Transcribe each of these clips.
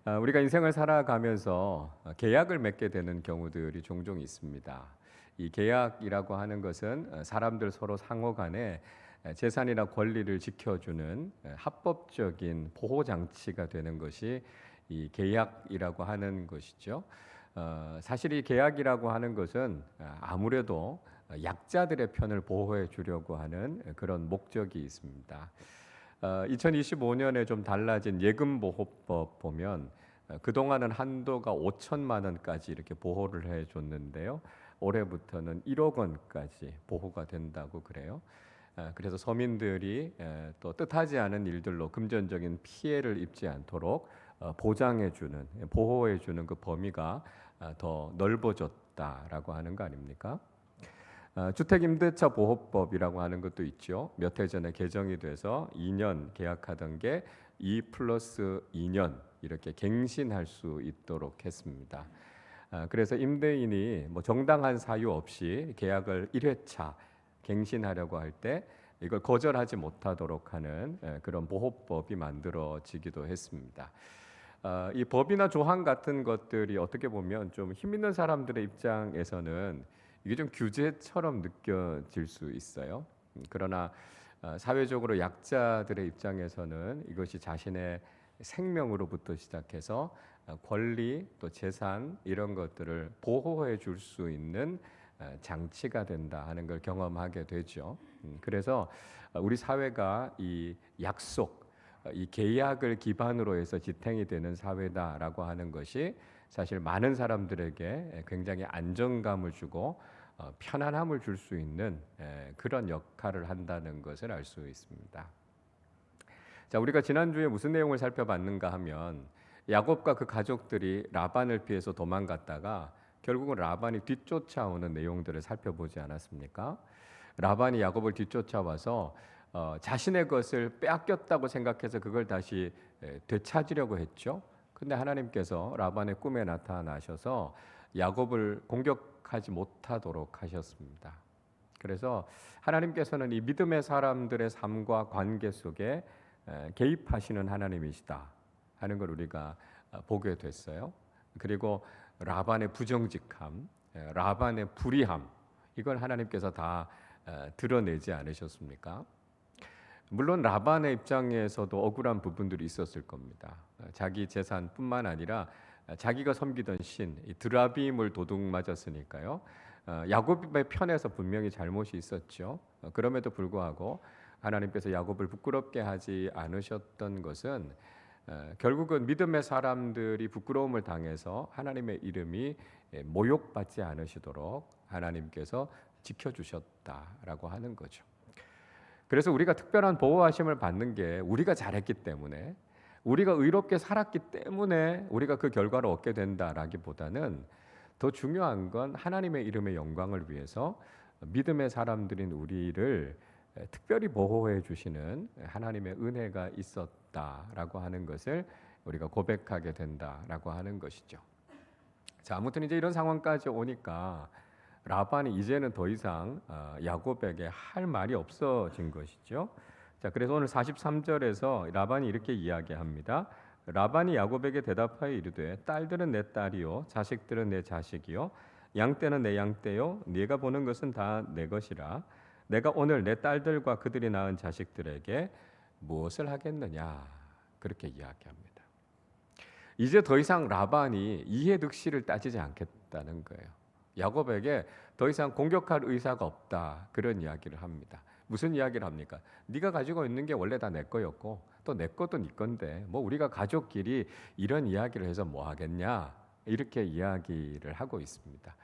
우리가 인생을 살아가면서 계약을 맺게 되는 경우들이 종종 있습니다. 이 계약이라고 하는 것은 사람들 서로 상호 간에 재산이나 권리를 지켜주는 합법적인 보호 장치가 되는 것이 이 계약이라고 하는 것이죠. 사실 이 계약이라고 하는 것은 아무래도 약자들의 편을 보호해 주려고 하는 그런 목적이 있습니다. 2025년에 좀 달라진 예금보호법 보면 그동안은 한도가 5천만 원까지 이렇게 보호를 해줬는데요. 올해부터는 1억 원까지 보호가 된다고 그래요. 그래서 서민들이 또 뜻하지 않은 일들로 금전적인 피해를 입지 않도록 보장해주는, 보호해주는 그 범위가 더 넓어졌다라고 하는 거 아닙니까? 주택임대차 보호법이라고 하는 것도 있죠. 몇 해 전에 개정이 돼서 2년 계약하던 게 2+2년 이렇게 갱신할 수 있도록 했습니다. 그래서 임대인이 뭐 정당한 사유 없이 계약을 1회차 갱신하려고 할 때 이걸 거절하지 못하도록 하는 그런 보호법이 만들어지기도 했습니다. 이 법이나 조항 같은 것들이 어떻게 보면 좀 힘 있는 사람들의 입장에서는 이게 좀 규제처럼 느껴질 수 있어요. 그러나 사회적으로 약자들의 입장에서는 이것이 자신의 생명으로부터 시작해서 권리 또 재산 이런 것들을 보호해 줄 수 있는 장치가 된다 하는 걸 경험하게 되죠. 그래서 우리 사회가 이 약속, 이 계약을 기반으로 해서 지탱이 되는 사회다라고 하는 것이 사실 많은 사람들에게 굉장히 안정감을 주고 편안함을 줄 수 있는 그런 역할을 한다는 것을 알 수 있습니다. 자, 우리가 지난주에 무슨 내용을 살펴봤는가 하면 야곱과 그 가족들이 라반을 피해서 도망갔다가 결국은 라반이 뒤쫓아오는 내용들을 살펴보지 않았습니까? 라반이 야곱을 뒤쫓아와서 자신의 것을 빼앗겼다고 생각해서 그걸 다시 되찾으려고 했죠. 근데 하나님께서 라반의 꿈에 나타나셔서 야곱을 공격하지 못하도록 하셨습니다. 그래서 하나님께서는 이 믿음의 사람들의 삶과 관계 속에 개입하시는 하나님이시다 하는 걸 우리가 보게 됐어요. 그리고 라반의 부정직함, 라반의 불의함 이걸 하나님께서 다 드러내지 않으셨습니까? 물론 라반의 입장에서도 억울한 부분들이 있었을 겁니다. 자기 재산뿐만 아니라 자기가 섬기던 신 드라빔을 도둑맞았으니까요. 야곱의 편에서 분명히 잘못이 있었죠. 그럼에도 불구하고 하나님께서 야곱을 부끄럽게 하지 않으셨던 것은 결국은 믿음의 사람들이 부끄러움을 당해서 하나님의 이름이 모욕받지 않으시도록 하나님께서 지켜주셨다라고 하는 거죠. 그래서 우리가 특별한 보호하심을 받는 게 우리가 잘했기 때문에 우리가 의롭게 살았기 때문에 우리가 그 결과를 얻게 된다라기보다는 더 중요한 건 하나님의 이름의 영광을 위해서 믿음의 사람들인 우리를 특별히 보호해 주시는 하나님의 은혜가 있었다라고 하는 것을 우리가 고백하게 된다라고 하는 것이죠. 자, 아무튼 이제 이런 상황까지 오니까 라반이 이제는 더 이상 야곱에게 할 말이 없어진 것이죠. 자, 그래서 오늘 43절에서 라반이 이렇게 이야기합니다. 라반이 야곱에게 대답하여 이르되 딸들은 내 딸이요 자식들은 내 자식이요 양떼는 내 양떼요 네가 보는 것은 다 내 것이라 내가 오늘 내 딸들과 그들이 낳은 자식들에게 무엇을 하겠느냐 그렇게 이야기합니다. 이제 더 이상 라반이 이해득실을 따지지 않겠다는 거예요. 야곱에게 더 이상 공격할 의사가 없다 그런 이야기를 합니다. 무슨 이야기를 합니까? 네가 가지고 있는 게 원래 다 내 거였고 또 내 것도 네 건데 뭐 우리가 가족끼리 이런 이야기를 해서 뭐 하겠냐 이렇게 이야기를 하고 있습니다.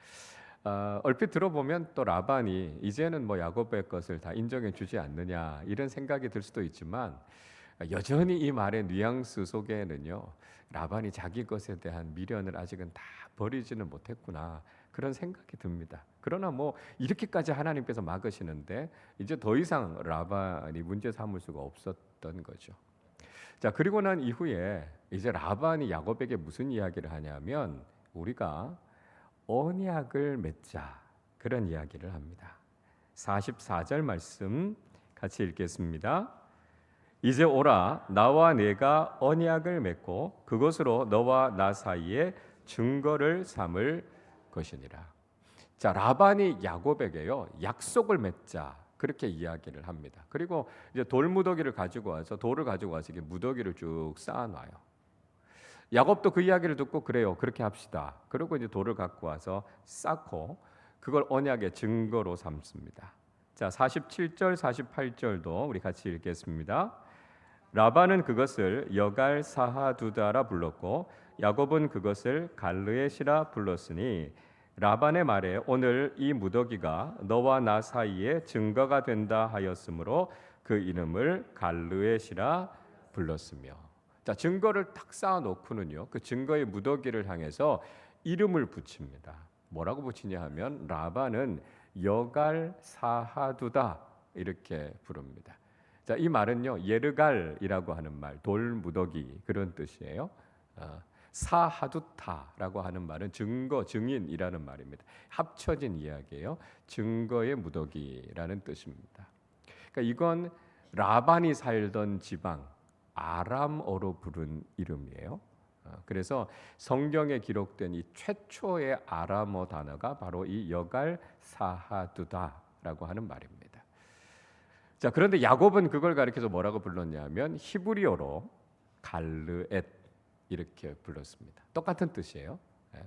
얼핏 들어보면 또 라반이 이제는 뭐 야곱의 것을 다 인정해 주지 않느냐 이런 생각이 들 수도 있지만 여전히 이 말의 뉘앙스 속에는요 라반이 자기 것에 대한 미련을 아직은 다 버리지는 못했구나 그런 생각이 듭니다. 그러나 뭐 이렇게까지 하나님께서 막으시는데 이제 더 이상 라반이 문제 삼을 수가 없었던 거죠. 자, 그리고 난 이후에 이제 라반이 야곱에게 무슨 이야기를 하냐면 우리가 언약을 맺자 그런 이야기를 합니다. 44절 말씀 같이 읽겠습니다. 이제 오라 나와 네가 언약을 맺고 그것으로 너와 나 사이에 증거를 삼을 것이니라. 자, 라반이 야곱에게요 약속을 맺자 그렇게 이야기를 합니다. 그리고 이제 돌무더기를 가지고 와서 돌을 가지고 와서 이게 무더기를 쭉 쌓아놔요. 야곱도 그 이야기를 듣고 그래요, 그렇게 합시다. 그리고 이제 돌을 갖고 와서 쌓고 그걸 언약의 증거로 삼습니다. 자, 47절 48절도 우리 같이 읽겠습니다. 라반은 그것을 여갈 사하두다라 불렀고 야곱은 그것을 갈르엣이라 불렀으니 라반의 말에 오늘 이 무더기가 너와 나 사이에 증거가 된다 하였으므로 그 이름을 갈르엣이라 불렀으며. 자, 증거를 탁 쌓아 놓고는요 그 증거의 무더기를 향해서 이름을 붙입니다. 뭐라고 붙이냐 하면 라반은 여갈 사하두다 이렇게 부릅니다. 자, 이 말은요 예르갈이라고 하는 말, 돌 무더기 그런 뜻이에요. 사하두타라고 하는 말은 증거, 증인이라는 말입니다. 합쳐진 이야기예요. 증거의 무더기라는 뜻입니다. 그러니까 이건 라반이 살던 지방 아람어로 부른 이름이에요. 그래서 성경에 기록된 이 최초의 아람어 단어가 바로 이 여갈 사하두다라고 하는 말입니다. 자, 그런데 야곱은 그걸 가리켜서 뭐라고 불렀냐면 히브리어로 갈르엣 이렇게 불렀습니다. 똑같은 뜻이에요.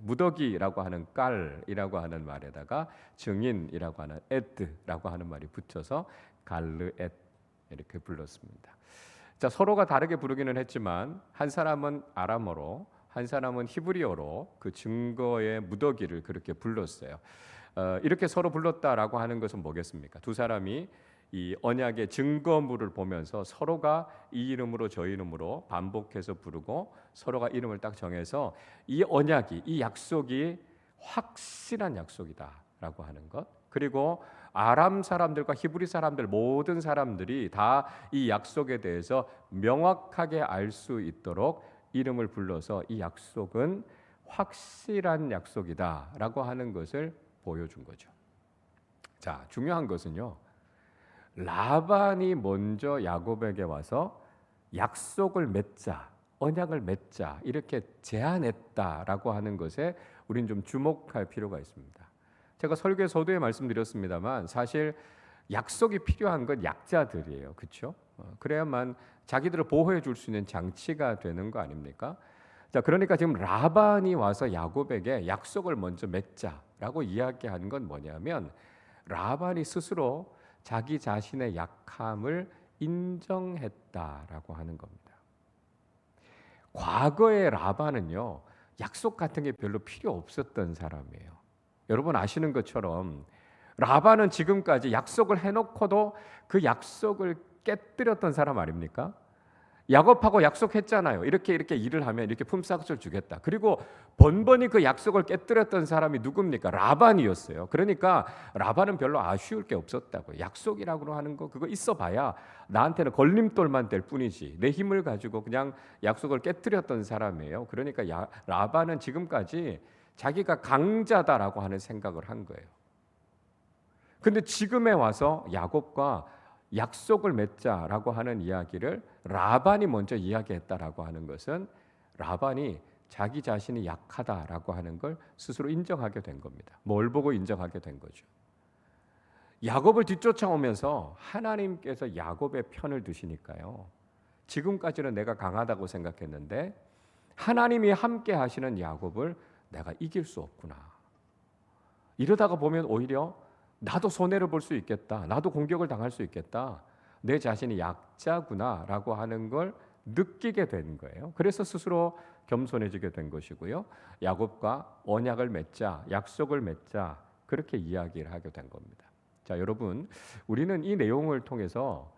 무더기라고 하는 깔이라고 하는 말에다가 증인이라고 하는 에드라고 하는 말이 붙여서 갈르엣 이렇게 불렀습니다. 자, 서로가 다르게 부르기는 했지만 한 사람은 아람어로 한 사람은 히브리어로 그 증거의 무더기를 그렇게 불렀어요. 이렇게 서로 불렀다라고 하는 것은 뭐겠습니까? 두 사람이 이 언약의 증거물을 보면서 서로가 이 이름으로 저 이름으로 반복해서 부르고 서로가 이름을 딱 정해서 이 언약이, 이 약속이 확실한 약속이다라고 하는 것. 그리고 아람 사람들과 히브리 사람들 모든 사람들이 다 이 약속에 대해서 명확하게 알 수 있도록 이름을 불러서 이 약속은 확실한 약속이다라고 하는 것을 보여준 거죠. 자, 중요한 것은요. 라반이 먼저 야곱에게 와서 약속을 맺자, 언약을 맺자 이렇게 제안했다라고 하는 것에 우린 좀 주목할 필요가 있습니다. 제가 설교 서두에 말씀드렸습니다만 사실 약속이 필요한 건 약자들이에요. 그렇죠? 그래야만 자기들을 보호해 줄 수 있는 장치가 되는 거 아닙니까? 자, 그러니까 지금 라반이 와서 야곱에게 약속을 먼저 맺자라고 이야기하는 건 뭐냐면 라반이 스스로 자기 자신의 약함을 인정했다라고 하는 겁니다. 과거의 라반은요 약속 같은 게 별로 필요 없었던 사람이에요. 여러분 아시는 것처럼 라반은 지금까지 약속을 해놓고도 그 약속을 깨뜨렸던 사람 아닙니까? 야곱하고 약속했잖아요. 이렇게 일을 하면 이렇게 품삯을 주겠다. 그리고 번번이 그 약속을 깨뜨렸던 사람이 누굽니까? 라반이었어요. 그러니까 라반은 별로 아쉬울 게 없었다고. 약속이라고 하는 거 그거 있어봐야 나한테는 걸림돌만 될 뿐이지. 내 힘을 가지고 그냥 약속을 깨뜨렸던 사람이에요. 그러니까 라반은 지금까지 자기가 강자다라고 하는 생각을 한 거예요. 근데 지금에 와서 야곱과 약속을 맺자라고 하는 이야기를 라반이 먼저 이야기했다라고 하는 것은 라반이 자기 자신이 약하다라고 하는 걸 스스로 인정하게 된 겁니다. 뭘 보고 인정하게 된 거죠? 야곱을 뒤쫓아오면서 하나님께서 야곱의 편을 드시니까요. 지금까지는 내가 강하다고 생각했는데 하나님이 함께 하시는 야곱을 내가 이길 수 없구나. 이러다가 보면 오히려 나도 손해를 볼 수 있겠다. 나도 공격을 당할 수 있겠다. 내 자신이 약자구나라고 하는 걸 느끼게 된 거예요. 그래서 스스로 겸손해지게 된 것이고요. 야곱과 언약을 맺자, 약속을 맺자 그렇게 이야기를 하게 된 겁니다. 자, 여러분, 우리는 이 내용을 통해서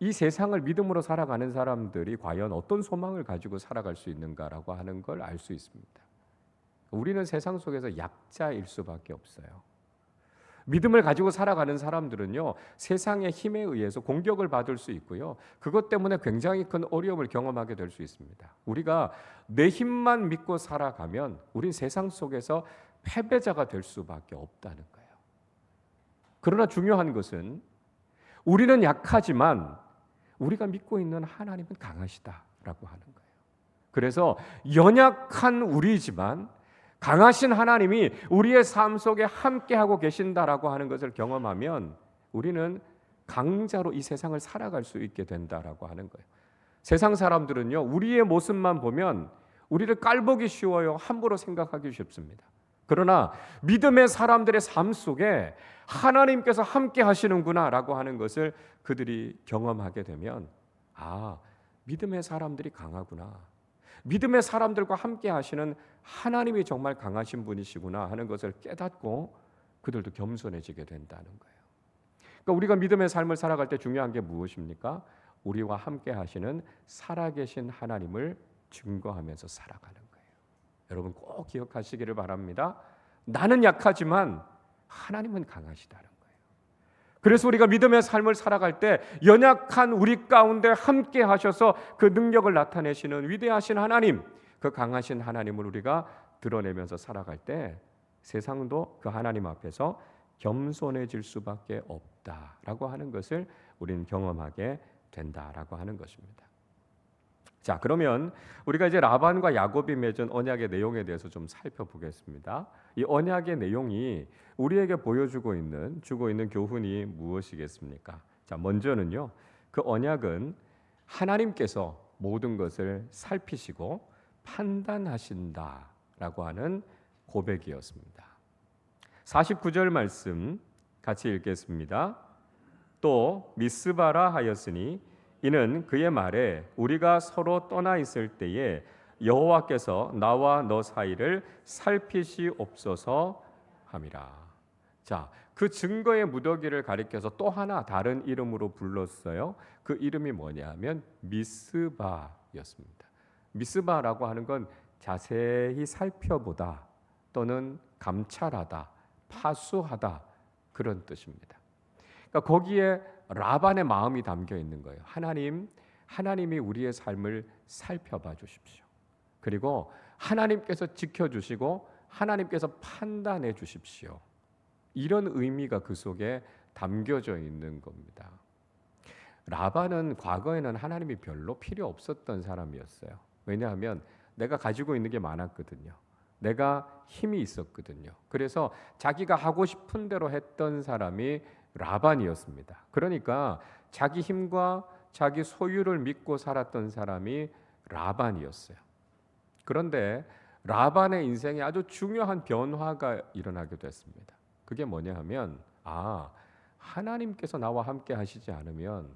이 세상을 믿음으로 살아가는 사람들이 과연 어떤 소망을 가지고 살아갈 수 있는가라고 하는 걸 알 수 있습니다. 우리는 세상 속에서 약자일 수밖에 없어요. 믿음을 가지고 살아가는 사람들은요 세상의 힘에 의해서 공격을 받을 수 있고요 그것 때문에 굉장히 큰 어려움을 경험하게 될 수 있습니다. 우리가 내 힘만 믿고 살아가면 우린 세상 속에서 패배자가 될 수밖에 없다는 거예요. 그러나 중요한 것은 우리는 약하지만 우리가 믿고 있는 하나님은 강하시다라고 하는 거예요. 그래서 연약한 우리지만 강하신 하나님이 우리의 삶 속에 함께하고 계신다라고 하는 것을 경험하면 우리는 강자로 이 세상을 살아갈 수 있게 된다라고 하는 거예요. 세상 사람들은요, 우리의 모습만 보면 우리를 깔보기 쉬워요. 함부로 생각하기 쉽습니다. 그러나 믿음의 사람들의 삶 속에 하나님께서 함께 하시는구나라고 하는 것을 그들이 경험하게 되면 믿음의 사람들이 강하구나. 믿음의 사람들과 함께 하시는 하나님이 정말 강하신 분이시구나 하는 것을 깨닫고 그들도 겸손해지게 된다는 거예요. 그러니까 우리가 믿음의 삶을 살아갈 때 중요한 게 무엇입니까? 우리와 함께 하시는 살아계신 하나님을 증거하면서 살아가는 거예요. 여러분 꼭 기억하시기를 바랍니다. 나는 약하지만 하나님은 강하시다는 거예요. 그래서 우리가 믿음의 삶을 살아갈 때 연약한 우리 가운데 함께 하셔서 그 능력을 나타내시는 위대하신 하나님, 그 강하신 하나님을 우리가 드러내면서 살아갈 때 세상도 그 하나님 앞에서 겸손해질 수밖에 없다라고 하는 것을 우리는 경험하게 된다라고 하는 것입니다. 자, 그러면 우리가 이제 라반과 야곱이 맺은 언약의 내용에 대해서 좀 살펴보겠습니다. 이 언약의 내용이 우리에게 주고 있는 교훈이 무엇이겠습니까? 자, 먼저는요, 그 언약은 하나님께서 모든 것을 살피시고 판단하신다라고 하는 고백이었습니다. 49절 말씀 같이 읽겠습니다. 또 미스바라 하였으니 이는 그의 말에 우리가 서로 떠나 있을 때에 여호와께서 나와 너 사이를 살피시옵소서 함이라. 자, 그 증거의 무더기를 가리켜서 또 하나 다른 이름으로 불렀어요. 그 이름이 뭐냐면 미스바였습니다. 미스바라고 하는 건 자세히 살펴보다 또는 감찰하다, 파수하다 그런 뜻입니다. 그러니까 거기에 라반의 마음이 담겨 있는 거예요. 하나님이 우리의 삶을 살펴봐 주십시오. 그리고 하나님께서 지켜주시고 하나님께서 판단해 주십시오. 이런 의미가 그 속에 담겨져 있는 겁니다. 라반은 과거에는 하나님이 별로 필요 없었던 사람이었어요. 왜냐하면 내가 가지고 있는 게 많았거든요. 내가 힘이 있었거든요. 그래서 자기가 하고 싶은 대로 했던 사람이 라반이었습니다. 그러니까 자기 힘과 자기 소유를 믿고 살았던 사람이 라반이었어요. 그런데 라반의 인생에 아주 중요한 변화가 일어나게 됐습니다. 그게 뭐냐 하면 하나님께서 나와 함께 하시지 않으면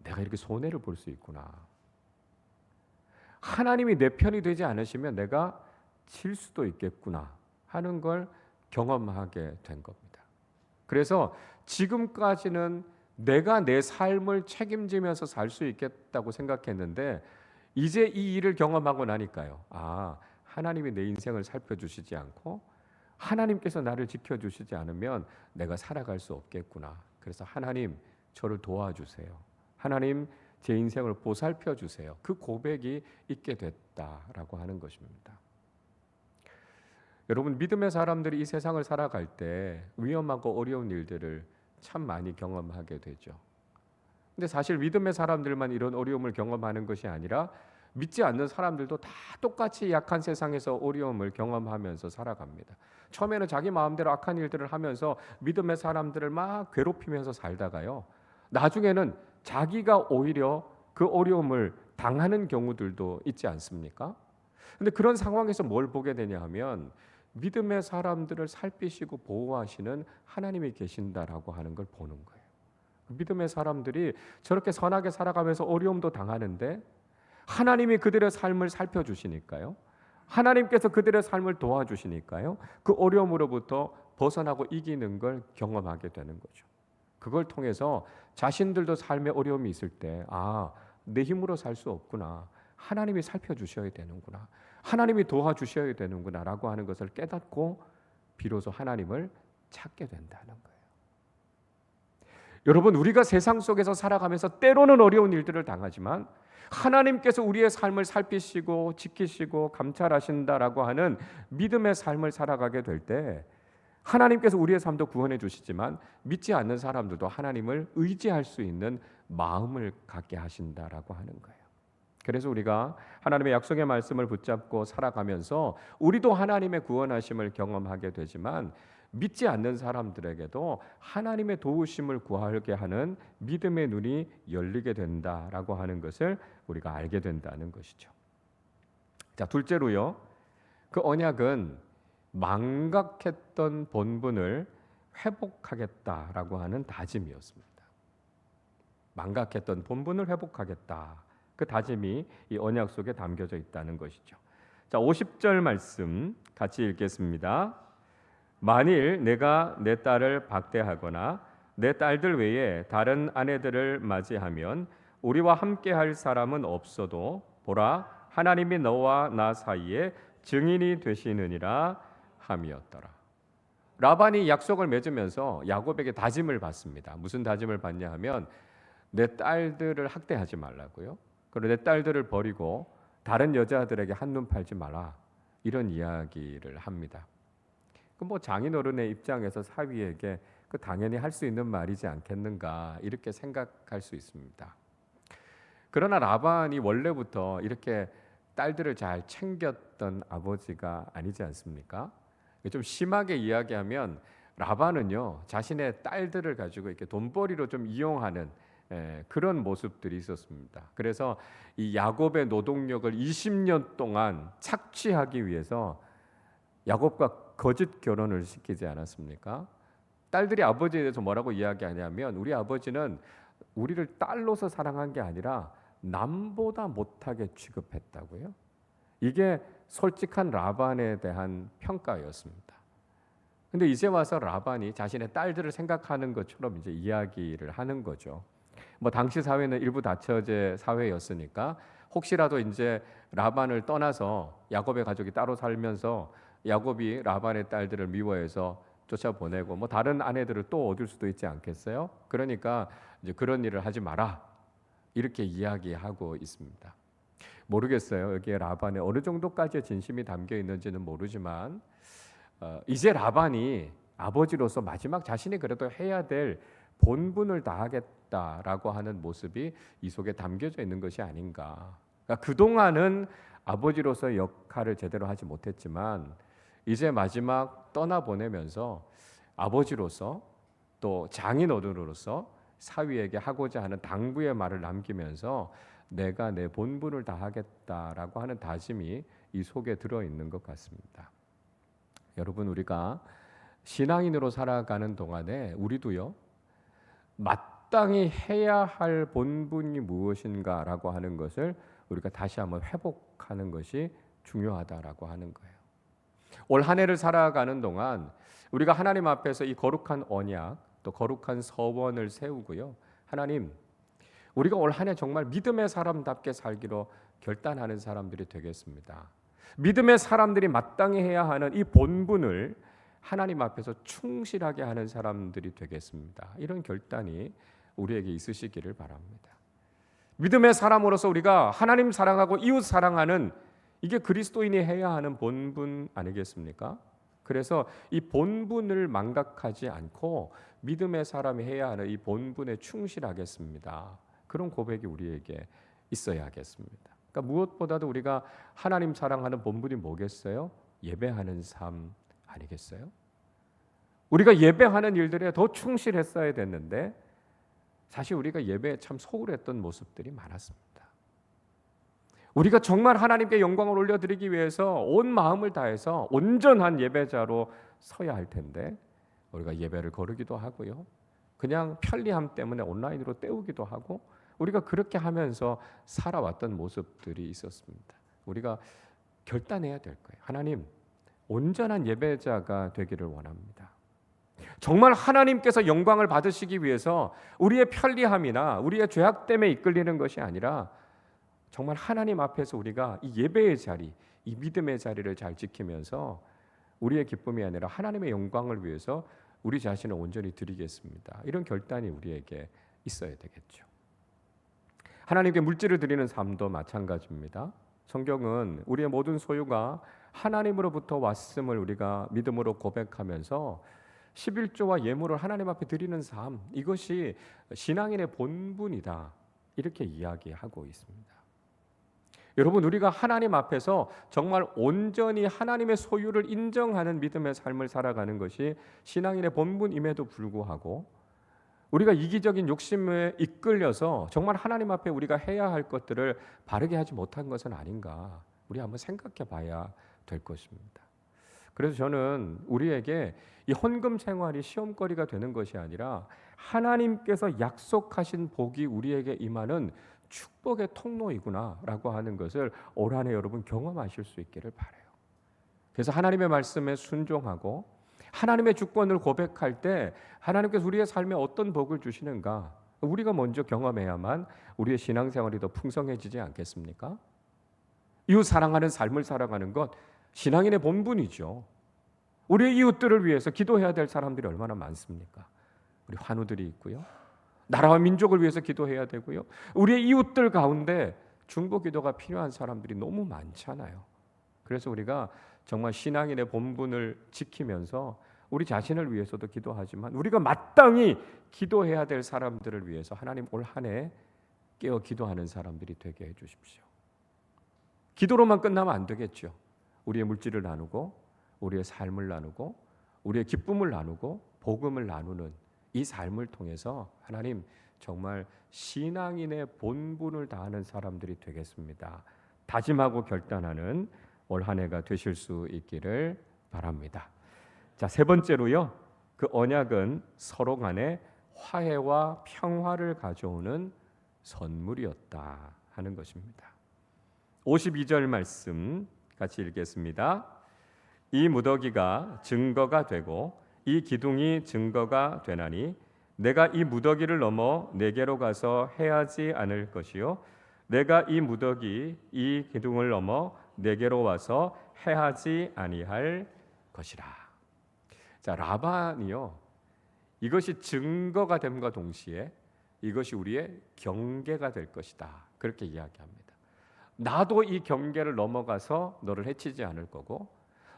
내가 이렇게 손해를 볼 수 있구나. 하나님이 내 편이 되지 않으시면 내가 질 수도 있겠구나 하는 걸 경험하게 된 겁니다. 그래서 지금까지는 내가 내 삶을 책임지면서 살 수 있겠다고 생각했는데 이제 이 일을 경험하고 나니까요. 하나님이 내 인생을 살펴주시지 않고 하나님께서 나를 지켜주시지 않으면 내가 살아갈 수 없겠구나. 그래서 하나님 저를 도와주세요. 하나님 제 인생을 보살펴 주세요. 그 고백이 있게 됐다라고 하는 것입니다. 여러분 믿음의 사람들이 이 세상을 살아갈 때 위험하고 어려운 일들을 참 많이 경험하게 되죠. 근데 사실 믿음의 사람들만 이런 어려움을 경험하는 것이 아니라 믿지 않는 사람들도 다 똑같이 약한 세상에서 어려움을 경험하면서 살아갑니다. 처음에는 자기 마음대로 악한 일들을 하면서 믿음의 사람들을 막 괴롭히면서 살다가요. 나중에는 자기가 오히려 그 어려움을 당하는 경우들도 있지 않습니까? 근데 그런 상황에서 뭘 보게 되냐 하면 믿음의 사람들을 살피시고 보호하시는 하나님이 계신다라고 하는 걸 보는 거예요. 믿음의 사람들이 저렇게 선하게 살아가면서 어려움도 당하는데 하나님이 그들의 삶을 살펴주시니까요. 하나님께서 그들의 삶을 도와주시니까요. 그 어려움으로부터 벗어나고 이기는 걸 경험하게 되는 거죠. 그걸 통해서 자신들도 삶에 어려움이 있을 때 내 힘으로 살 수 없구나. 하나님이 살펴주셔야 되는구나. 하나님이 도와주셔야 되는구나 라고 하는 것을 깨닫고 비로소 하나님을 찾게 된다는 거예요. 여러분 우리가 세상 속에서 살아가면서 때로는 어려운 일들을 당하지만 하나님께서 우리의 삶을 살피시고 지키시고 감찰하신다라고 하는 믿음의 삶을 살아가게 될 때 하나님께서 우리의 삶도 구원해 주시지만 믿지 않는 사람들도 하나님을 의지할 수 있는 마음을 갖게 하신다라고 하는 거예요. 그래서 우리가 하나님의 약속의 말씀을 붙잡고 살아가면서 우리도 하나님의 구원하심을 경험하게 되지만 믿지 않는 사람들에게도 하나님의 도우심을 구하게 하는 믿음의 눈이 열리게 된다라고 하는 것을 우리가 알게 된다는 것이죠. 자, 둘째로요. 그 언약은 망각했던 본분을 회복하겠다라고 하는 다짐이었습니다. 망각했던 본분을 회복하겠다. 그 다짐이 이 언약 속에 담겨져 있다는 것이죠. 자, 50절 말씀 같이 읽겠습니다. 만일 내가 내 딸을 박대하거나 내 딸들 외에 다른 아내들을 맞이하면 우리와 함께할 사람은 없어도 보라 하나님이 너와 나 사이에 증인이 되시느니라 함이었더라. 라반이 약속을 맺으면서 야곱에게 다짐을 받습니다. 무슨 다짐을 받냐 하면 내 딸들을 학대하지 말라고요. 그리고 내 딸들을 버리고 다른 여자들에게 한눈 팔지 마라. 이런 이야기를 합니다. 그 뭐 장인어른의 입장에서 사위에게 그 당연히 할 수 있는 말이지 않겠는가 이렇게 생각할 수 있습니다. 그러나 라반이 원래부터 이렇게 딸들을 잘 챙겼던 아버지가 아니지 않습니까? 좀 심하게 이야기하면 라반은요 자신의 딸들을 가지고 이렇게 돈벌이로 좀 이용하는 그런 모습들이 있었습니다. 그래서 이 야곱의 노동력을 20년 동안 착취하기 위해서 야곱과 거짓 결혼을 시키지 않았습니까? 딸들이 아버지에 대해서 뭐라고 이야기하냐면 우리 아버지는 우리를 딸로서 사랑한 게 아니라 남보다 못하게 취급했다고요. 이게 솔직한 라반에 대한 평가였습니다. 근데 이제 와서 라반이 자신의 딸들을 생각하는 것처럼 이제 이야기를 하는 거죠. 뭐 당시 사회는 일부 다처제 사회였으니까 혹시라도 이제 라반을 떠나서 야곱의 가족이 따로 살면서 야곱이 라반의 딸들을 미워해서 쫓아보내고 뭐 다른 아내들을 또 얻을 수도 있지 않겠어요? 그러니까 이제 그런 일을 하지 마라 이렇게 이야기하고 있습니다. 모르겠어요. 여기에 라반의 어느 정도까지의 진심이 담겨 있는지는 모르지만 이제 라반이 아버지로서 마지막 자신이 그래도 해야 될 본분을 다하겠다라고 하는 모습이 이 속에 담겨져 있는 것이 아닌가. 그러니까 그동안은 아버지로서의 역할을 제대로 하지 못했지만 이제 마지막 떠나보내면서 아버지로서 또 장인어른으로서 사위에게 하고자 하는 당부의 말을 남기면서 내가 내 본분을 다하겠다라고 하는 다짐이 이 속에 들어있는 것 같습니다. 여러분 우리가 신앙인으로 살아가는 동안에 우리도요 마땅히 해야 할 본분이 무엇인가라고 하는 것을 우리가 다시 한번 회복하는 것이 중요하다라고 하는 거예요. 올 한 해를 살아가는 동안 우리가 하나님 앞에서 이 거룩한 언약 또 거룩한 서원을 세우고요. 하나님, 우리가 올 한 해 정말 믿음의 사람답게 살기로 결단하는 사람들이 되겠습니다. 믿음의 사람들이 마땅히 해야 하는 이 본분을 하나님 앞에서 충실하게 하는 사람들이 되겠습니다. 이런 결단이 우리에게 있으시기를 바랍니다. 믿음의 사람으로서 우리가 하나님 사랑하고 이웃 사랑하는 이게 그리스도인이 해야 하는 본분 아니겠습니까? 그래서 이 본분을 망각하지 않고 믿음의 사람이 해야 하는 이 본분에 충실하겠습니다. 그런 고백이 우리에게 있어야겠습니다. 그러니까 무엇보다도 우리가 하나님 사랑하는 본분이 뭐겠어요? 예배하는 삶 아니겠어요? 우리가 예배하는 일들에 더 충실했어야 됐는데 사실 우리가 예배에 참 소홀했던 모습들이 많았습니다. 우리가 정말 하나님께 영광을 올려드리기 위해서 온 마음을 다해서 온전한 예배자로 서야 할 텐데 우리가 예배를 거르기도 하고요. 그냥 편리함 때문에 온라인으로 때우기도 하고 우리가 그렇게 하면서 살아왔던 모습들이 있었습니다. 우리가 결단해야 될 거예요. 하나님, 온전한 예배자가 되기를 원합니다. 정말 하나님께서 영광을 받으시기 위해서 우리의 편리함이나 우리의 죄악됨에 이끌리는 것이 아니라 정말 하나님 앞에서 우리가 이 예배의 자리, 이 믿음의 자리를 잘 지키면서 우리의 기쁨이 아니라 하나님의 영광을 위해서 우리 자신을 온전히 드리겠습니다. 이런 결단이 우리에게 있어야 되겠죠. 하나님께 물질을 드리는 삶도 마찬가지입니다. 성경은 우리의 모든 소유가 하나님으로부터 왔음을 우리가 믿음으로 고백하면서 11조와 예물을 하나님 앞에 드리는 삶, 이것이 신앙인의 본분이다, 이렇게 이야기하고 있습니다. 여러분, 우리가 하나님 앞에서 정말 온전히 하나님의 소유를 인정하는 믿음의 삶을 살아가는 것이 신앙인의 본분임에도 불구하고 우리가 이기적인 욕심에 이끌려서 정말 하나님 앞에 우리가 해야 할 것들을 바르게 하지 못한 것은 아닌가, 우리 한번 생각해 봐야 될 것입니다. 그래서 저는 우리에게 이 헌금 생활이 시험거리가 되는 것이 아니라 하나님께서 약속하신 복이 우리에게 임하는 축복의 통로이구나라고 하는 것을 올 한 해 여러분 경험하실 수 있기를 바라요. 그래서 하나님의 말씀에 순종하고 하나님의 주권을 고백할 때 하나님께서 우리의 삶에 어떤 복을 주시는가, 우리가 먼저 경험해야만 우리의 신앙생활이 더 풍성해지지 않겠습니까? 이웃 사랑하는 삶을 살아가는 것 신앙인의 본분이죠. 우리의 이웃들을 위해서 기도해야 될 사람들이 얼마나 많습니까? 우리 환우들이 있고요, 나라와 민족을 위해서 기도해야 되고요, 우리의 이웃들 가운데 중보 기도가 필요한 사람들이 너무 많잖아요. 그래서 우리가 정말 신앙인의 본분을 지키면서 우리 자신을 위해서도 기도하지만 우리가 마땅히 기도해야 될 사람들을 위해서 하나님 올 한 해 깨어 기도하는 사람들이 되게 해주십시오. 기도로만 끝나면 안 되겠죠. 우리의 물질을 나누고 우리의 삶을 나누고 우리의 기쁨을 나누고 복음을 나누는 이 삶을 통해서 하나님 정말 신앙인의 본분을 다하는 사람들이 되겠습니다, 다짐하고 결단하는 올 한 해가 되실 수 있기를 바랍니다. 자, 세 번째로요, 그 언약은 서로 간에 화해와 평화를 가져오는 선물이었다 하는 것입니다. 52절 말씀 같이 읽겠습니다. 이 무더기가 증거가 되고 이 기둥이 증거가 되나니 내가 이 무더기를 넘어 내게로 가서 해하지 않을 것이요 내가 이 무더기 이 기둥을 넘어 내게로 와서 해하지 아니할 것이라. 자, 라반이요, 이것이 증거가 됨과 동시에 이것이 우리의 경계가 될 것이다, 그렇게 이야기합니다. 나도 이 경계를 넘어가서 너를 해치지 않을 거고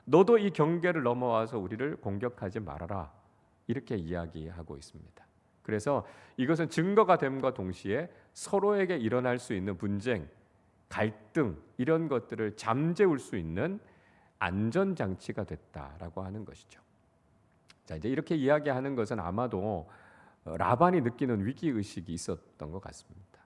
너도 이 경계를 넘어와서 우리를 공격하지 말아라, 이렇게 이야기하고 있습니다. 그래서 이것은 증거가 됨과 동시에 서로에게 일어날 수 있는 분쟁, 갈등, 이런 것들을 잠재울 수 있는 안전장치가 됐다라고 하는 것이죠. 자, 이제 이렇게 이야기하는 것은 아마도 라반이 느끼는 위기의식이 있었던 것 같습니다.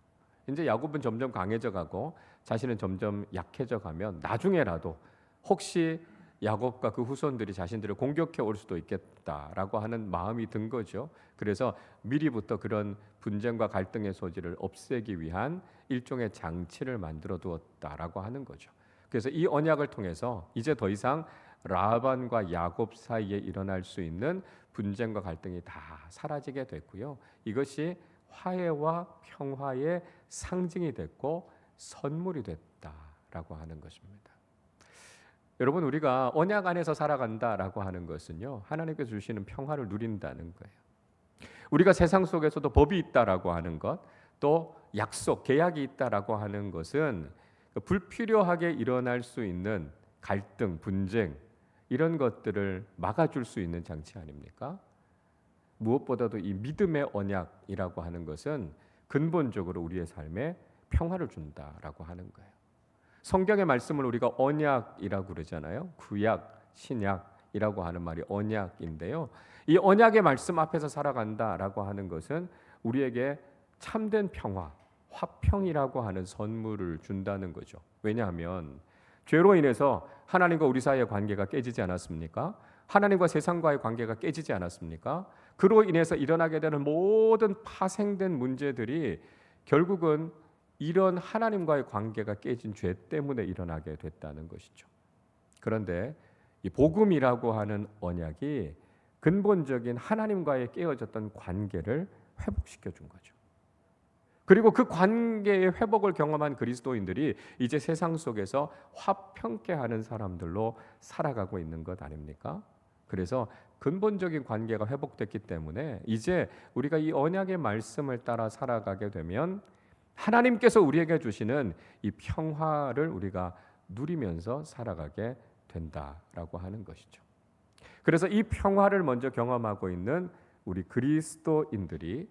이제 야곱은 점점 강해져 가고 자신은 점점 약해져 가면 나중에라도 혹시 야곱과 그 후손들이 자신들을 공격해 올 수도 있겠다라고 하는 마음이 든 거죠. 그래서 미리부터 그런 분쟁과 갈등의 소지를 없애기 위한 일종의 장치를 만들어 두었다라고 하는 거죠. 그래서 이 언약을 통해서 이제 더 이상 라반과 야곱 사이에 일어날 수 있는 분쟁과 갈등이 다 사라지게 됐고요. 이것이 화해와 평화의 상징이 됐고 선물이 됐다라고 하는 것입니다. 여러분, 우리가 언약 안에서 살아간다라고 하는 것은요, 하나님께서 주시는 평화를 누린다는 거예요. 우리가 세상 속에서도 법이 있다라고 하는 것, 또 약속, 계약이 있다라고 하는 것은 불필요하게 일어날 수 있는 갈등, 분쟁, 이런 것들을 막아줄 수 있는 장치 아닙니까? 무엇보다도 이 믿음의 언약이라고 하는 것은 근본적으로 우리의 삶에 평화를 준다라고 하는 거예요. 성경의 말씀을 우리가 언약이라고 그러잖아요. 구약, 신약이라고 하는 말이 언약인데요. 이 언약의 말씀 앞에서 살아간다라고 하는 것은 우리에게 참된 평화, 화평이라고 하는 선물을 준다는 거죠. 왜냐하면 죄로 인해서 하나님과 우리 사이의 관계가 깨지지 않았습니까? 하나님과 세상과의 관계가 깨지지 않았습니까? 그로 인해서 일어나게 되는 모든 파생된 문제들이 결국은 이런 하나님과의 관계가 깨진 죄 때문에 일어나게 됐다는 것이죠. 그런데 이 복음이라고 하는 언약이 근본적인 하나님과의 깨어졌던 관계를 회복시켜 준 거죠. 그리고 그 관계의 회복을 경험한 그리스도인들이 이제 세상 속에서 화평케 하는 사람들로 살아가고 있는 것 아닙니까? 그래서 근본적인 관계가 회복됐기 때문에 이제 우리가 이 언약의 말씀을 따라 살아가게 되면 하나님께서 우리에게 주시는 이 평화를 우리가 누리면서 살아가게 된다라고 하는 것이죠. 그래서 이 평화를 먼저 경험하고 있는 우리 그리스도인들이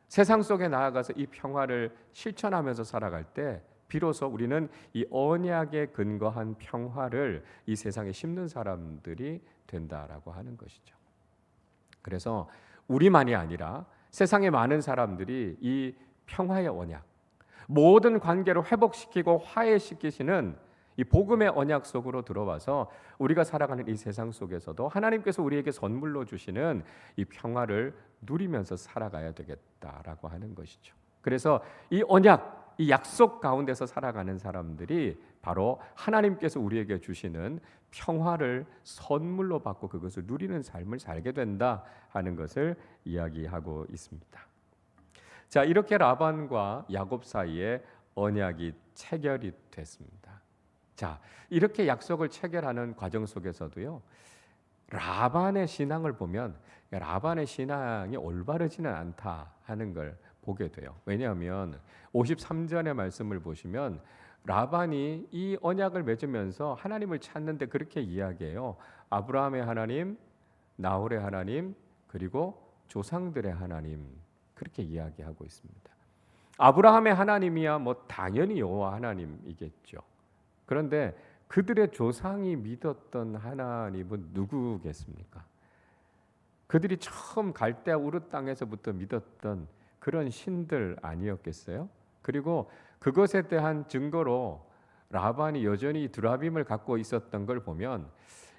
세상 속에 나아가서 이 평화를 실천하면서 살아갈 때 비로소 우리는 이 언약에 근거한 평화를 이 세상에 심는 사람들이 된다라고 하는 것이죠. 그래서 우리만이 아니라 세상의 많은 사람들이 이 평화의 언약, 모든 관계를 회복시키고 화해시키시는 이 복음의 언약 속으로 들어와서 우리가 살아가는 이 세상 속에서도 하나님께서 우리에게 선물로 주시는 이 평화를 누리면서 살아가야 되겠다라고 하는 것이죠. 그래서 이 언약, 이 약속 가운데서 살아가는 사람들이 바로 하나님께서 우리에게 주시는 평화를 선물로 받고 그것을 누리는 삶을 살게 된다 하는 것을 이야기하고 있습니다. 자, 이렇게 라반과 야곱 사이에 언약이 체결이 됐습니다. 자, 이렇게 약속을 체결하는 과정 속에서도요, 라반의 신앙을 보면 라반의 신앙이 올바르지는 않다 하는 걸 보게 돼요. 왜냐하면 53절의 말씀을 보시면 라반이 이 언약을 맺으면서 하나님을 찾는데 그렇게 이야기해요. 아브라함의 하나님, 나홀의 하나님, 그리고 조상들의 하나님, 그렇게 이야기하고 있습니다. 아브라함의 하나님이야 뭐 당연히 여호와 하나님이겠죠. 그런데 그들의 조상이 믿었던 하나님은 누구겠습니까? 그들이 처음 갈대아 우르 땅에서부터 믿었던 그런 신들 아니었겠어요? 그리고 그것에 대한 증거로 라반이 여전히 드라빔을 갖고 있었던 걸 보면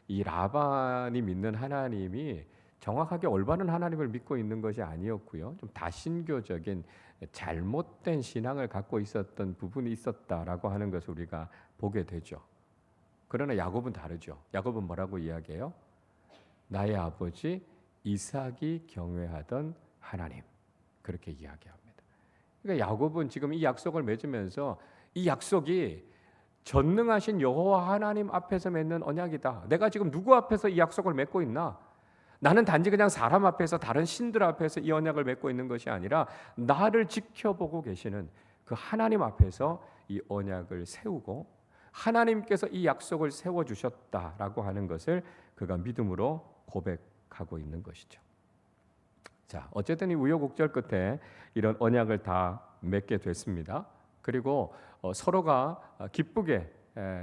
이 라반이 믿는 하나님이 정확하게 올바른 하나님을 믿고 있는 것이 아니었고요. 좀 다신교적인 잘못된 신앙을 갖고 있었던 부분이 있었다라고 하는 것을 우리가 보게 되죠. 그러나 야곱은 다르죠. 야곱은 뭐라고 이야기해요? 나의 아버지 이삭이 경외하던 하나님, 그렇게 이야기합니다. 그러니까 야곱은 지금 이 약속을 맺으면서 이 약속이 전능하신 여호와 하나님 앞에서 맺는 언약이다. 내가 지금 누구 앞에서 이 약속을 맺고 있나? 나는 단지 그냥 사람 앞에서 다른 신들 앞에서 이 언약을 맺고 있는 것이 아니라 나를 지켜보고 계시는 그 하나님 앞에서 이 언약을 세우고 하나님께서 이 약속을 세워주셨다라고 하는 것을 그가 믿음으로 고백하고 있는 것이죠. 자, 어쨌든 이 우여곡절 끝에 이런 언약을 다 맺게 됐습니다. 그리고 서로가 기쁘게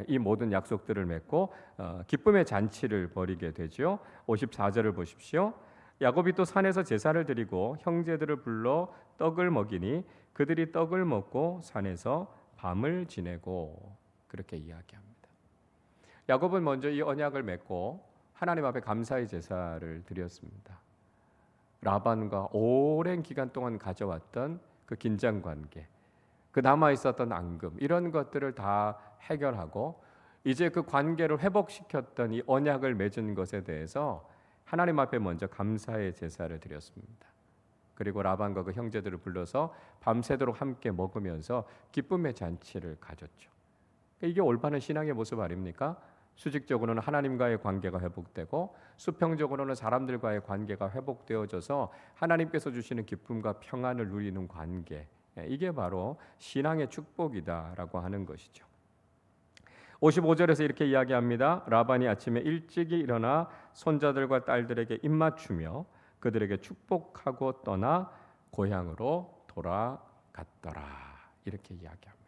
이 모든 약속들을 맺고 기쁨의 잔치를 벌이게 되죠. 54절을 보십시오. 야곱이 또 산에서 제사를 드리고 형제들을 불러 떡을 먹이니 그들이 떡을 먹고 산에서 밤을 지내고, 그렇게 이야기합니다. 야곱은 먼저 이 언약을 맺고 하나님 앞에 감사의 제사를 드렸습니다. 라반과 오랜 기간 동안 가져왔던 그 긴장 관계, 그 남아 있었던 앙금, 이런 것들을 다 해결하고 이제 그 관계를 회복시켰던 이 언약을 맺은 것에 대해서 하나님 앞에 먼저 감사의 제사를 드렸습니다. 그리고 라반과 그 형제들을 불러서 밤새도록 함께 먹으면서 기쁨의 잔치를 가졌죠. 이게 올바른 신앙의 모습 아닙니까? 수직적으로는 하나님과의 관계가 회복되고 수평적으로는 사람들과의 관계가 회복되어져서 하나님께서 주시는 기쁨과 평안을 누리는 관계, 이게 바로 신앙의 축복이다라고 하는 것이죠. 55절에서 이렇게 이야기합니다. 라반이 아침에 일찍이 일어나 손자들과 딸들에게 입맞추며 그들에게 축복하고 떠나 고향으로 돌아갔더라, 이렇게 이야기합니다.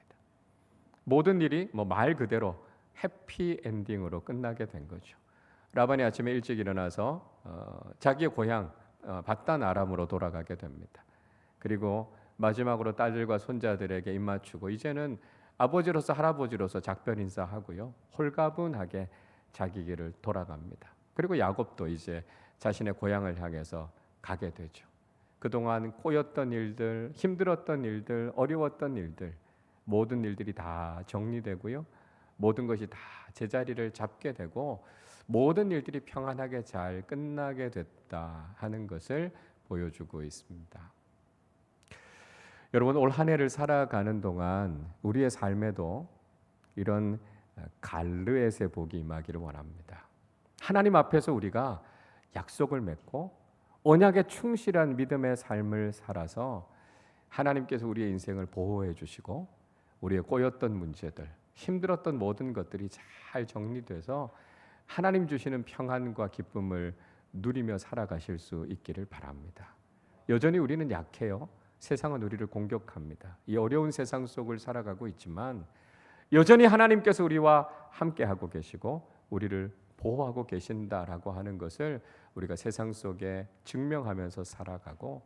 모든 일이 말 그대로 해피 엔딩으로 끝나게 된 거죠. 라반이 아침에 일찍 일어나서 자기의 고향 밧단 아람으로 돌아가게 됩니다. 그리고 마지막으로 딸들과 손자들에게 입맞추고 이제는 아버지로서 할아버지로서 작별 인사하고요, 홀가분하게 자기 길을 돌아갑니다. 그리고 야곱도 이제 자신의 고향을 향해서 가게 되죠. 그동안 꼬였던 일들, 힘들었던 일들, 어려웠던 일들, 모든 일들이 다 정리되고요, 모든 것이 다 제자리를 잡게 되고 모든 일들이 평안하게 잘 끝나게 됐다 하는 것을 보여주고 있습니다. 여러분, 올 한 해를 살아가는 동안 우리의 삶에도 이런 갈르에세 복이 임하기를 원합니다. 하나님 앞에서 우리가 약속을 맺고 언약에 충실한 믿음의 삶을 살아서 하나님께서 우리의 인생을 보호해 주시고 우리의 꼬였던 문제들, 힘들었던 모든 것들이 잘 정리돼서 하나님 주시는 평안과 기쁨을 누리며 살아가실 수 있기를 바랍니다. 여전히 우리는 약해요. 세상은 우리를 공격합니다. 이 어려운 세상 속을 살아가고 있지만 여전히 하나님께서 우리와 함께하고 계시고 우리를 보호하고 계신다라고 하는 것을 우리가 세상 속에 증명하면서 살아가고,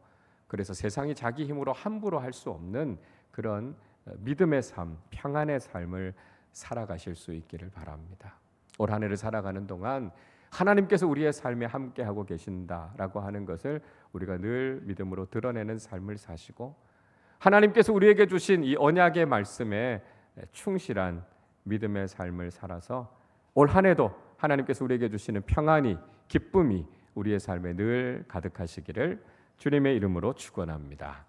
그래서 세상이 자기 힘으로 함부로 할 수 없는 그런 믿음의 삶, 평안의 삶을 살아가실 수 있기를 바랍니다. 올 한 해를 살아가는 동안 하나님께서 우리의 삶에 함께하고 계신다라고 하는 것을 우리가 늘 믿음으로 드러내는 삶을 사시고, 하나님께서 우리에게 주신 이 언약의 말씀에 충실한 믿음의 삶을 살아서 올 한 해도 하나님께서 우리에게 주시는 평안이, 기쁨이 우리의 삶에 늘 가득하시기를 주님의 이름으로 축원합니다.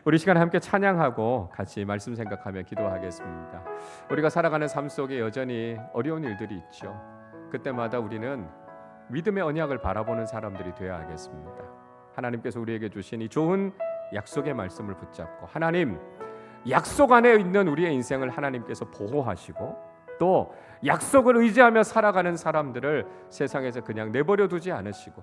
우리 시간 함께 찬양하고 같이 말씀 생각하며 기도하겠습니다. 우리가 살아가는 삶 속에 여전히 어려운 일들이 있죠. 그때마다 우리는 믿음의 언약을 바라보는 사람들이 되어야 하겠습니다. 하나님께서 우리에게 주신 이 좋은 약속의 말씀을 붙잡고, 하나님 약속 안에 있는 우리의 인생을 하나님께서 보호하시고 또 약속을 의지하며 살아가는 사람들을 세상에서 그냥 내버려 두지 않으시고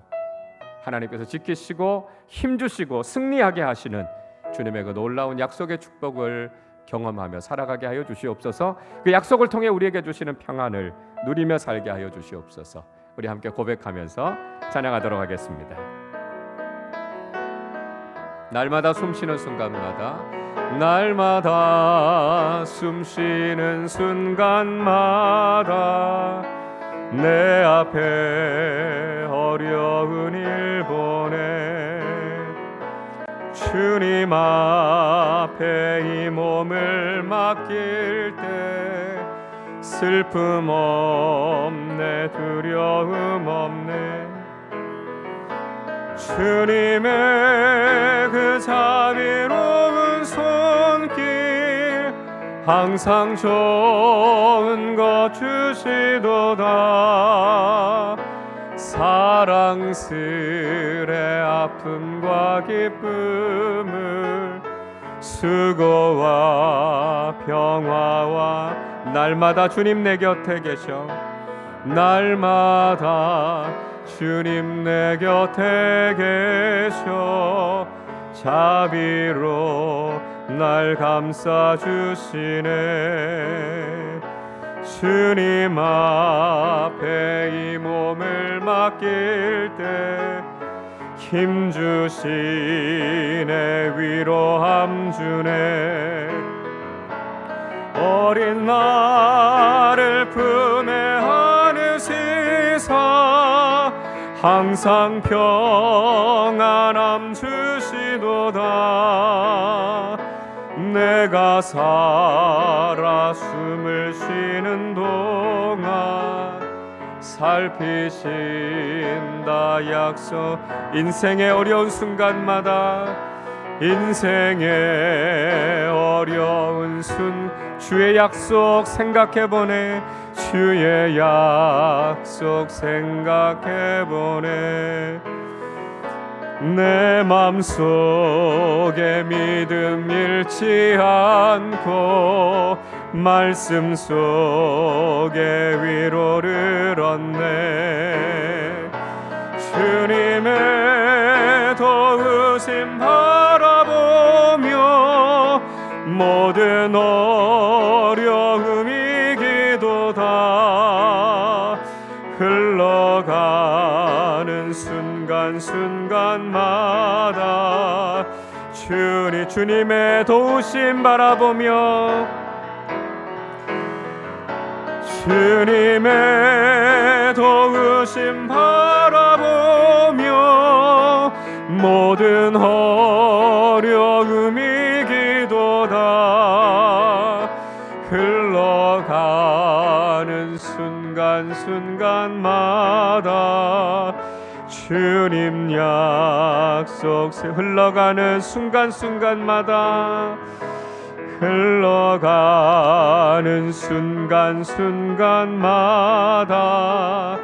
하나님께서 지키시고 힘주시고 승리하게 하시는 주님의 그 놀라운 약속의 축복을 경험하며 살아가게 하여 주시옵소서. 그 약속을 통해 우리에게 주시는 평안을 누리며 살게 하여 주시옵소서. 우리 함께 고백하면서 찬양하도록 하겠습니다. 날마다 숨쉬는 순간마다, 날마다 숨쉬는 순간마다 내 앞에 어려운 일 보내 주님 앞에 이 몸을 맡길 때 슬픔 없네, 두려움 없네. 주님의 그 자비로운 손길 항상 좋은 것 주시도다. 사랑스레 아픔과 기쁨을, 수고와 평화와 날마다 주님 내 곁에 계셔, 날마다 주님 내 곁에 계셔 자비로 날 감싸 주시네. 주님 앞에 이 몸을 맡길 때 힘 주시네, 위로함 주네. 어린 나를 품에 안으시사 항상 평안함 주시도다. 내가 살아 숨을 쉬는 동안 살피신다 약속. 인생의 어려운 순간마다, 인생의 어려운 주의 약속 생각해보네. 주의 약속 생각해보네. 내 맘속에 믿음 잃지 않고 말씀 속에 위로를 얻네. 주님의 도우심 바라보며 모든 어려움 이기도다. 흘러가는 순간순간마다 주님의 도우심 바라보며, 주님의 도우심 바라보며 모든 어려움 이기도다. 흘러가는 순간순간마다 주님 약속, 흘러가는 순간순간마다, 흘러가는 순간순간마다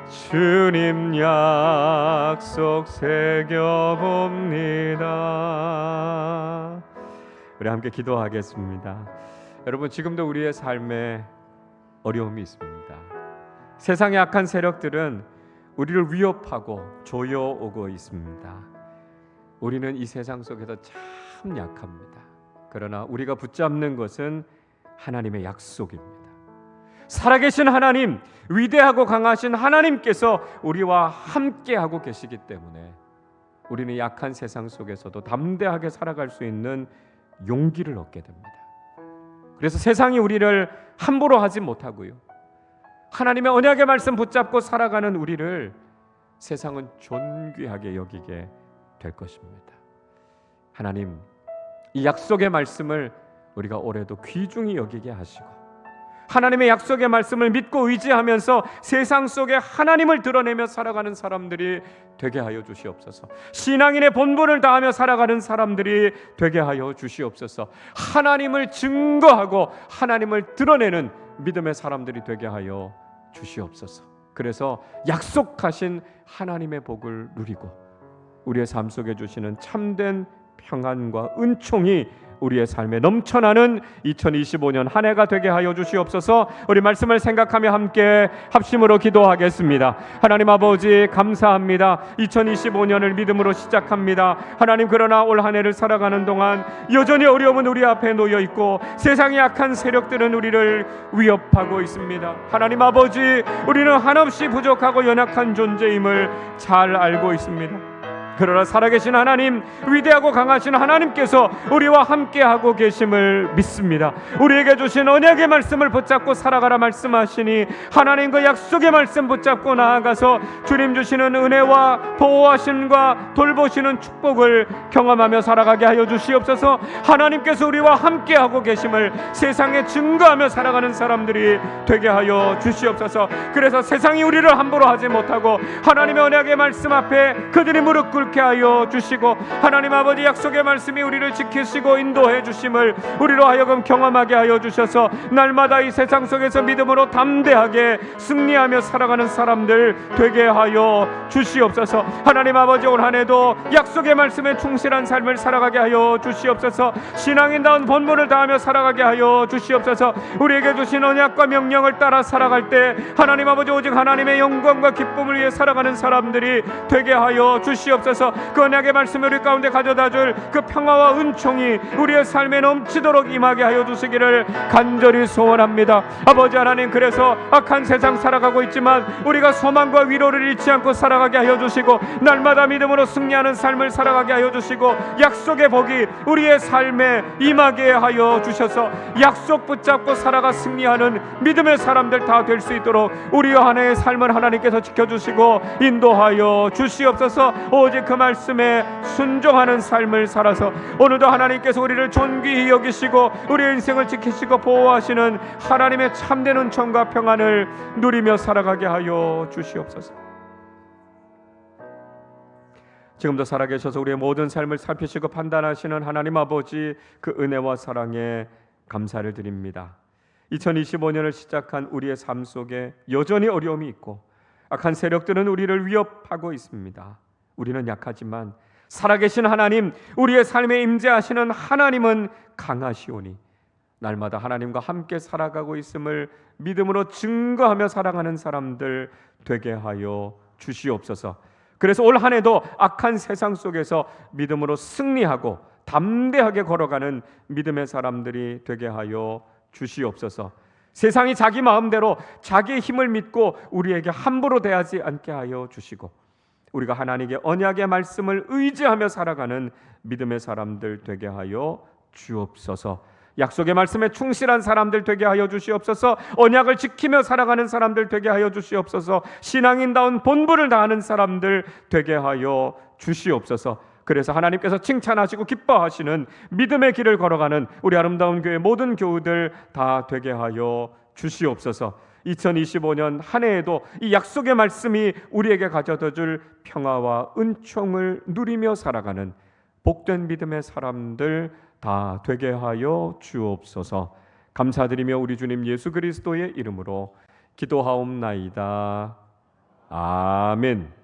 주님 약속 새겨봅니다. 우리 함께 기도하겠습니다. 여러분, 지금도 우리의 삶에 어려움이 있습니다. 세상의 악한 세력들은 우리를 위협하고 조여오고 있습니다. 우리는 이 세상 속에서 참 약합니다. 그러나 우리가 붙잡는 것은 하나님의 약속입니다. 살아계신 하나님, 위대하고 강하신 하나님께서 우리와 함께하고 계시기 때문에 우리는 약한 세상 속에서도 담대하게 살아갈 수 있는 용기를 얻게 됩니다. 그래서 세상이 우리를 함부로 하지 못하고요, 하나님의 언약의 말씀 붙잡고 살아가는 우리를 세상은 존귀하게 여기게 될 것입니다. 하나님, 이 약속의 말씀을 우리가 올해도 귀중히 여기게 하시고, 하나님의 약속의 말씀을 믿고 의지하면서 세상 속에 하나님을 드러내며 살아가는 사람들이 되게 하여 주시옵소서. 신앙인의 본분을 다하며 살아가는 사람들이 되게 하여 주시옵소서. 하나님을 증거하고 하나님을 드러내는 믿음의 사람들이 되게 하여 주시옵소서. 그래서 약속하신 하나님의 복을 누리고 우리의 삶 속에 주시는 참된 평안과 은총이 우리의 삶에 넘쳐나는 2025년 한 해가 되게 하여 주시옵소서. 우리 말씀을 생각하며 함께 합심으로 기도하겠습니다. 하나님 아버지, 감사합니다. 2025년을 믿음으로 시작합니다. 하나님, 그러나 올 한 해를 살아가는 동안 여전히 어려움은 우리 앞에 놓여 있고 세상의 악한 세력들은 우리를 위협하고 있습니다. 하나님 아버지, 우리는 한없이 부족하고 연약한 존재임을 잘 알고 있습니다. 그러나 살아계신 하나님, 위대하고 강하신 하나님께서 우리와 함께하고 계심을 믿습니다. 우리에게 주신 언약의 말씀을 붙잡고 살아가라 말씀하시니 하나님 그 약속의 말씀 붙잡고 나아가서 주님 주시는 은혜와 보호하심과 돌보시는 축복을 경험하며 살아가게 하여 주시옵소서. 하나님께서 우리와 함께하고 계심을 세상에 증거하며 살아가는 사람들이 되게 하여 주시옵소서. 그래서 세상이 우리를 함부로 하지 못하고 하나님의 언약의 말씀 앞에 그들이 무릎 꿇게 하여 주시고, 하나님 아버지 약속의 말씀이 우리를 지키시고 인도해 주심을 우리로 하여금 경험하게 하여 주셔서 날마다 이 세상 속에서 믿음으로 담대하게 승리하며 살아가는 사람들 되게 하여 주시옵소서. 하나님 아버지, 올 한 해도 약속의 말씀에 충실한 삶을 살아가게 하여 주시옵소서. 신앙인다운 본분을 다하며 살아가게 하여 주시옵소서. 우리에게 주신 언약과 명령을 따라 살아갈 때 하나님 아버지, 오직 하나님의 영광과 기쁨을 위해 살아가는 사람들이 되게 하여 주시옵소서. 그 언약의 말씀을 우리 가운데 가져다 줄 그 평화와 은총이 우리의 삶에 넘치도록 임하게 하여 주시기를 간절히 소원합니다. 아버지 하나님, 그래서 악한 세상 살아가고 있지만 우리가 소망과 위로를 잃지 않고 살아가게 하여 주시고 날마다 믿음으로 승리하는 삶을 살아가게 하여 주시고 약속의 복이 우리의 삶에 임하게 하여 주셔서 약속 붙잡고 살아가 승리하는 믿음의 사람들 다 될 수 있도록 우리와 하나의 삶을 하나님께서 지켜주시고 인도하여 주시옵소서. 오직 그 말씀에 순종하는 삶을 살아서 오늘도 하나님께서 우리를 존귀히 여기시고 우리의 인생을 지키시고 보호하시는 하나님의 참된 은총과 평안을 누리며 살아가게 하여 주시옵소서. 지금도 살아계셔서 우리의 모든 삶을 살피시고 판단하시는 하나님 아버지, 그 은혜와 사랑에 감사를 드립니다. 2025년을 시작한 우리의 삶 속에 여전히 어려움이 있고 악한 세력들은 우리를 위협하고 있습니다. 우리는 약하지만 살아계신 하나님, 우리의 삶에 임재하시는 하나님은 강하시오니 날마다 하나님과 함께 살아가고 있음을 믿음으로 증거하며 살아가는 사람들 되게 하여 주시옵소서. 그래서 올 한 해도 악한 세상 속에서 믿음으로 승리하고 담대하게 걸어가는 믿음의 사람들이 되게 하여 주시옵소서. 세상이 자기 마음대로 자기의 힘을 믿고 우리에게 함부로 대하지 않게 하여 주시고 우리가 하나님의 언약의 말씀을 의지하며 살아가는 믿음의 사람들 되게 하여 주옵소서. 약속의 말씀에 충실한 사람들 되게 하여 주시옵소서. 언약을 지키며 살아가는 사람들 되게 하여 주시옵소서. 신앙인다운 본분을 다하는 사람들 되게 하여 주시옵소서. 그래서 하나님께서 칭찬하시고 기뻐하시는 믿음의 길을 걸어가는 우리 아름다운 교회 모든 교우들 다 되게 하여 주시옵소서. 2025년 한 해에도 이 약속의 말씀이 우리에게 가져다 줄 평화와 은총을 누리며 살아가는 복된 믿음의 사람들 다 되게 하여 주옵소서. 감사드리며 우리 주님 예수 그리스도의 이름으로 기도하옵나이다. 아멘.